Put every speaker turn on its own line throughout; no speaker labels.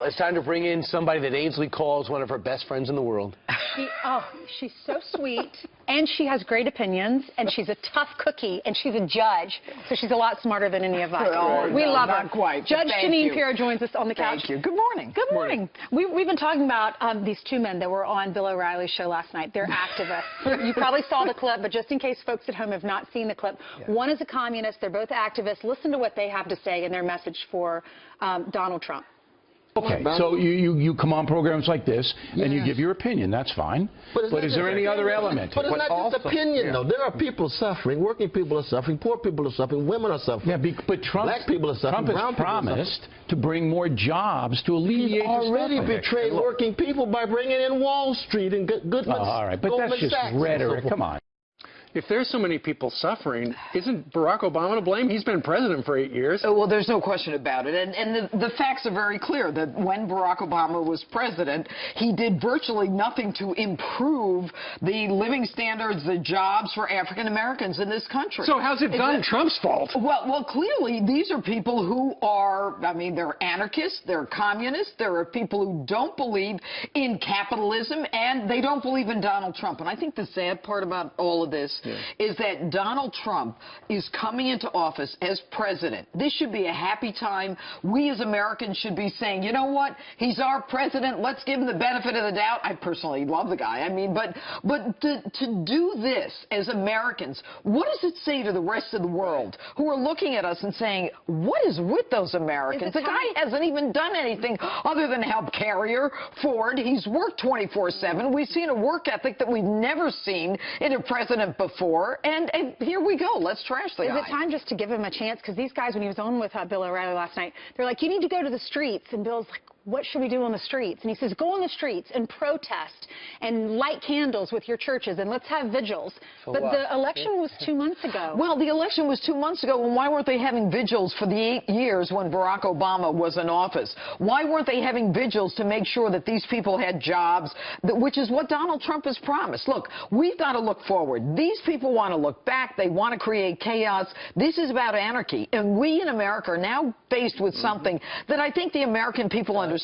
It's time to bring in somebody that Ainsley calls one of her best friends in the world.
She's so sweet, and she has great opinions, and she's a tough cookie, and she's a judge, so she's a lot smarter than any of us. We love her.
Not quite.
Judge Jeanine Pirro joins us on the couch.
Thank you. Good morning.
Good morning. We've been talking about these two men that were on Bill O'Reilly's show last night. They're activists. You probably saw the clip, but just in case folks at home have not seen the clip, one is a communist. They're both activists. Listen to what they have to say in their message for Donald Trump.
Okay, so you come on programs like this and you give your opinion. That's fine. But is there any other element?
But it's not just opinion, though. There are people suffering. Working people are suffering. Poor people are suffering. Women are suffering.
Yeah, but
black people are suffering.
Trump has promised to bring more jobs to alleviate.
He's already betrayed working people by bringing in Wall Street and Goodman.
All right, but that's just rhetoric. Come on.
If there's so many people suffering, isn't Barack Obama to blame? He's been president for 8 years.
Oh, well, there's no question about it. And the facts are very clear that when Barack Obama was president, he did virtually nothing to improve the living standards, the jobs for African Americans in this country.
So how's it done? Trump's fault.
Well, clearly, these are people who are, I mean, they're anarchists, they're communists, there are people who don't believe in capitalism, and they don't believe in Donald Trump. And I think the sad part about all of this is that Donald Trump is coming into office as president. This should be a happy time. We as Americans should be saying, you know what? He's our president. Let's give him the benefit of the doubt. I personally love the guy. I mean, but to do this as Americans, what does it say to the rest of the world who are looking at us and saying, what is with those Americans? The guy hasn't even done anything other than help Carrier, Ford. He's worked 24/7. We've seen a work ethic that we've never seen in a president before, and here we go. Let's trash the guy.
Is it time just to give him a chance? Because these guys, when he was on with Bill O'Reilly last night, they're like, you need to go to the streets. And Bill's like, what should we do on the streets? And he says, go on the streets and protest and light candles with your churches and let's have vigils. But the election was 2 months ago.
Well, the election was 2 months ago, and why weren't they having vigils for the 8 years when Barack Obama was in office? Why weren't they having vigils to make sure that these people had jobs, which is what Donald Trump has promised? Look, we've got to look forward. These people want to look back. They want to create chaos. This is about anarchy, and we in America are now faced with something that I think the American people understand.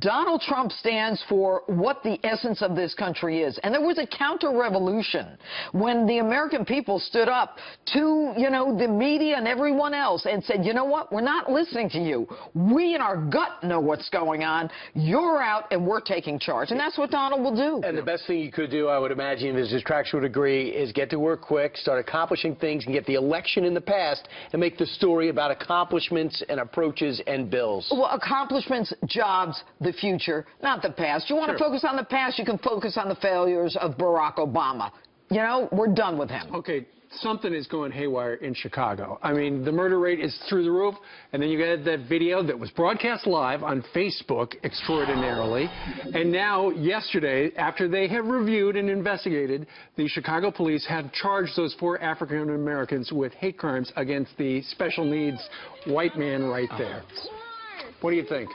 Donald Trump stands for what the essence of this country is. And there was a counter-revolution when the American people stood up to, the media and everyone else and said, you know what, we're not listening to you. We in our gut know what's going on. You're out and we're taking charge. And that's what Donald will do.
And the best thing you could do, I would imagine, as his tracks would agree, is get to work quick, start accomplishing things, and get the election in the past and make the story about accomplishments and approaches and bills.
Well, accomplishments, jobs, the future, not the past. You want to focus on the past, you can focus on the failures of Barack Obama. We're done with him.
Okay, something is going haywire in Chicago. I mean, the murder rate is through the roof, and then you got that video that was broadcast live on Facebook extraordinarily. And now, yesterday, after they have reviewed and investigated, the Chicago police have charged those 4 African Americans with hate crimes against the special needs white man right there. What do you think?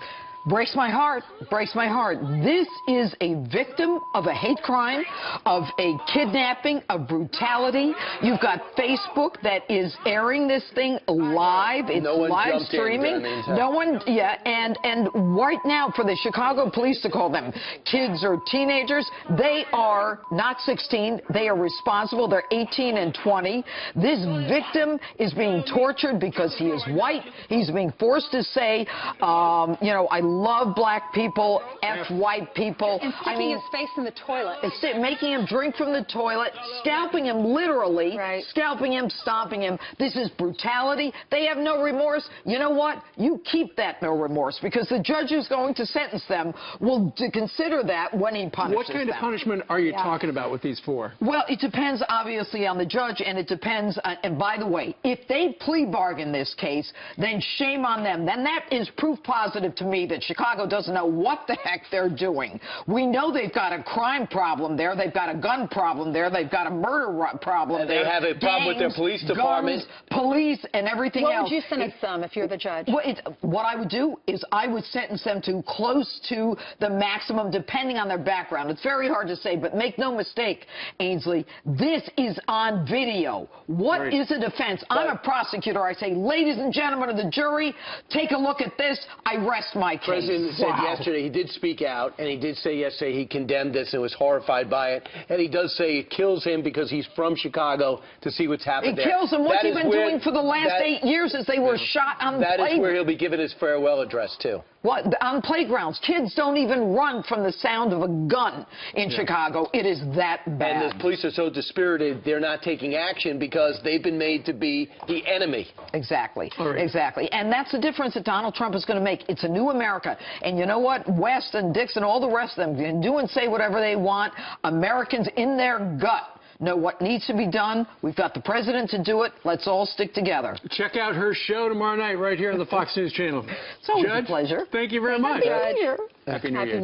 Breaks my heart. Breaks my heart. This is a victim of a hate crime, of a kidnapping, of brutality. You've got Facebook that is airing this thing live. It's live streaming. No one, and right now for the Chicago police to call them kids or teenagers, they are not 16. They are responsible. They're 18 and 20. This victim is being tortured because he is white. He's being forced to say, I love black people, F white people.
And sticking his face in the toilet.
Making him drink from the toilet, scalping him literally, scalping him, stomping him. This is brutality. They have no remorse. You know what? You keep that no remorse, because the judge who's going to sentence them will consider that when he punishes them.
What kind of punishment are you talking about with these 4?
Well, it depends, obviously, on the judge, and it depends, and by the way, if they plea bargain this case, then shame on them. Then that is proof positive to me that Chicago doesn't know what the heck they're doing. We know they've got a crime problem there. They've got a gun problem there. They've got a murder problem
and
there.
They have a problem with their police department.
Guns, police, and everything else.
What would you sentence them if you're the judge?
What I would do is I would sentence them to close to the maximum, depending on their background. It's very hard to say, but make no mistake, Ainsley, this is on video. What is a defense? I'm a prosecutor. I say, ladies and gentlemen of the jury, take a look at this. I rest my case.
president said yesterday, he did speak out, and he did say yesterday he condemned this and was horrified by it. And he does say it kills him because he's from Chicago to see what's happened there.
It kills him. What's he been doing for the last 8 years as they were shot on the
That is where he'll be giving his farewell address, too.
What, on playgrounds. Kids don't even run from the sound of a gun in Chicago. It is that bad.
And the police are so dispirited, they're not taking action because they've been made to be the enemy.
Exactly. Exactly. And that's the difference that Donald Trump is going to make. It's a new America. And you know what? West and Dixon, all the rest of them can do and say whatever they want. Americans in their gut know what needs to be done. We've got the president to do it. Let's all stick together.
Check out her show tomorrow night right here on the Fox News channel.
It's always
Judge,
a pleasure.
Thank you very much.
Happy New Year.
Happy New Year.